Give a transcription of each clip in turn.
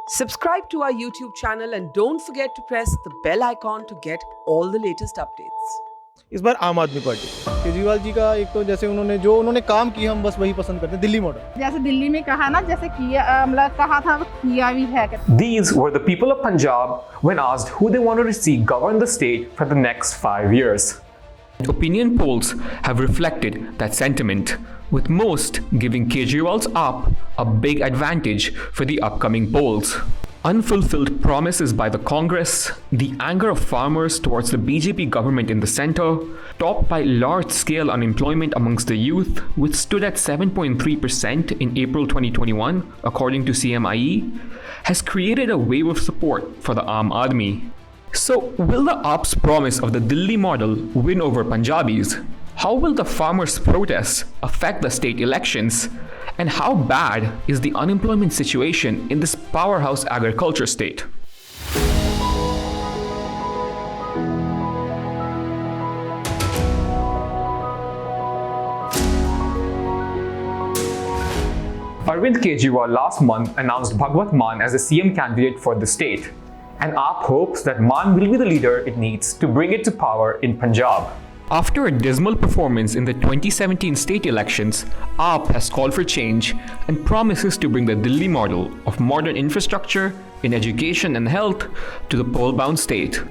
Subscribe to our YouTube channel and don't forget to press the bell icon to get all the latest updates. इस बार आम आदमी party Kejriwal ji का एक तो जैसे उन्होंने काम किया हम बस वही पसंद करते हैं दिल्ली मॉडल जैसे दिल्ली में कहा ना जैसे किया मतलब कहा था किया भी है These were the people of Punjab when asked who they wanted to see govern the state for the next 5 years. Opinion polls have reflected that sentiment, with most giving Kejriwal's AAP a big advantage for the upcoming polls. Unfulfilled promises by the Congress, the anger of farmers towards the BJP government in the centre, topped by large-scale unemployment amongst the youth, which stood at 7.3% in April 2021, according to CMIE, has created a wave of support for the Aam Aadmi. So, will the AAP's promise of the Delhi model win over Punjabis? How will the farmers' protests affect the state elections? And how bad is the unemployment situation in this powerhouse agriculture state? Arvind Kejriwal last month announced Bhagwat Mann as the CM candidate for the state, and AAP hopes that Mann will be the leader it needs to bring it to power in Punjab. After a dismal performance in the 2017 state elections, AAP has called for change and promises to bring the Delhi model of modern infrastructure in education and health to the poll-bound state.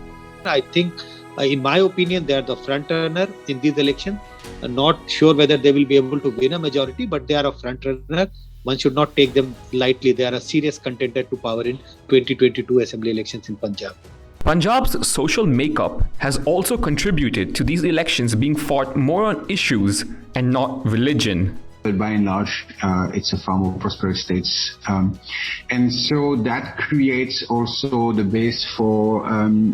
I think, in my opinion, they are the front runner in these elections. I'm not sure whether they will be able to win a majority, but they are a front runner. One should not take them lightly. They are a serious contender to power in 2022 assembly elections in Punjab. Punjab's social makeup has also contributed to these elections being fought more on issues and not religion. But by and large, it's a far more prosperous state. And so that creates also the base for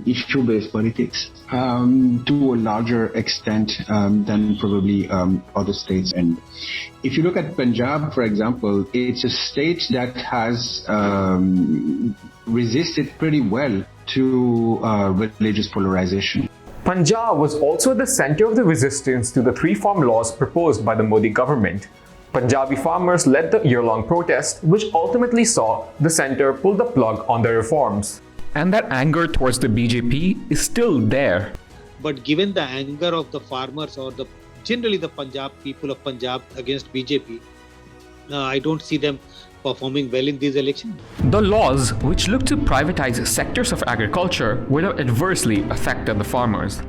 issue-based politics to a larger extent than probably other states. And if you look at Punjab, for example, it's a state that has resisted pretty well to religious polarization. Punjab was also at the center of the resistance to the three farm laws proposed by the Modi government. Punjabi farmers led the year-long protest, which ultimately saw the centre pull the plug on the reforms. And that anger towards the BJP is still there. But given the anger of the farmers or generally the Punjab people of Punjab against BJP, I don't see them performing well in these elections. The laws, which look to privatize sectors of agriculture, would have adversely affected the farmers.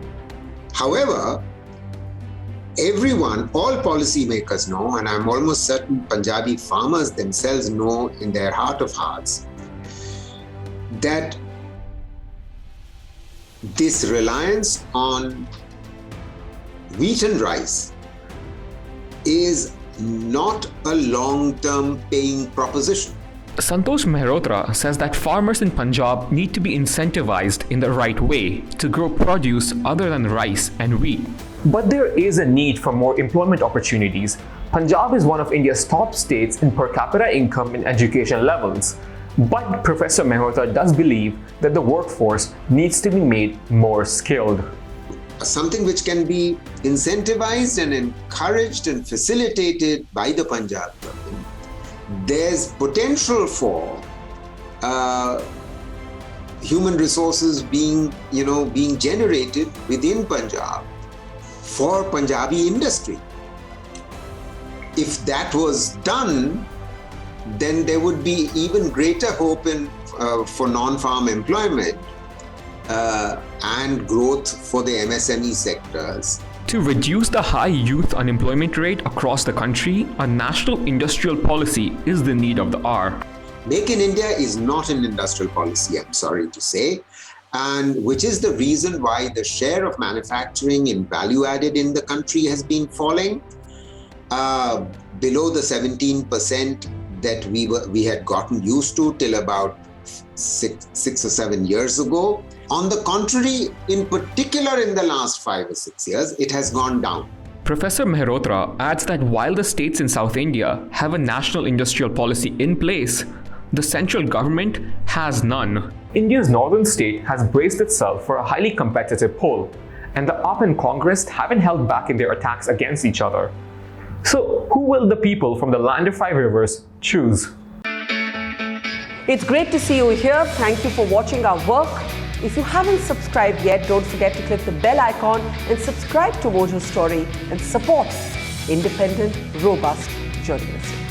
However, all policymakers know, and I'm almost certain Punjabi farmers themselves know in their heart of hearts, that this reliance on wheat and rice is not a long-term paying proposition. Santosh Mehrotra says that farmers in Punjab need to be incentivized in the right way to grow produce other than rice and wheat. But there is a need for more employment opportunities. Punjab is one of India's top states in per capita income and education levels. But Professor Mehrotra does believe that the workforce needs to be made more skilled. Something which can be incentivized and encouraged and facilitated by the Punjab government. There's potential for human resources being generated within Punjab for Punjabi industry. If that was done, then there would be even greater hope for non-farm employment and growth for the MSME sectors. To reduce the high youth unemployment rate across the country, a national industrial policy is the need of the hour. Make in India is not an industrial policy, I'm sorry to say, and which is the reason why the share of manufacturing in value added in the country has been falling below the 17% that we had gotten used to till about six or 7 years ago. On the contrary, in particular in the last 5 or 6 years, it has gone down. Professor Mehrotra adds that while the states in South India have a national industrial policy in place, the central government has none. India's northern state has braced itself for a highly competitive poll, and the AAP and Congress haven't held back in their attacks against each other. So, who will the people from the land of five rivers choose? It's great to see you here. Thank you for watching our work. If you haven't subscribed yet, don't forget to click the bell icon and subscribe to Mojo Story and support independent, robust journalism.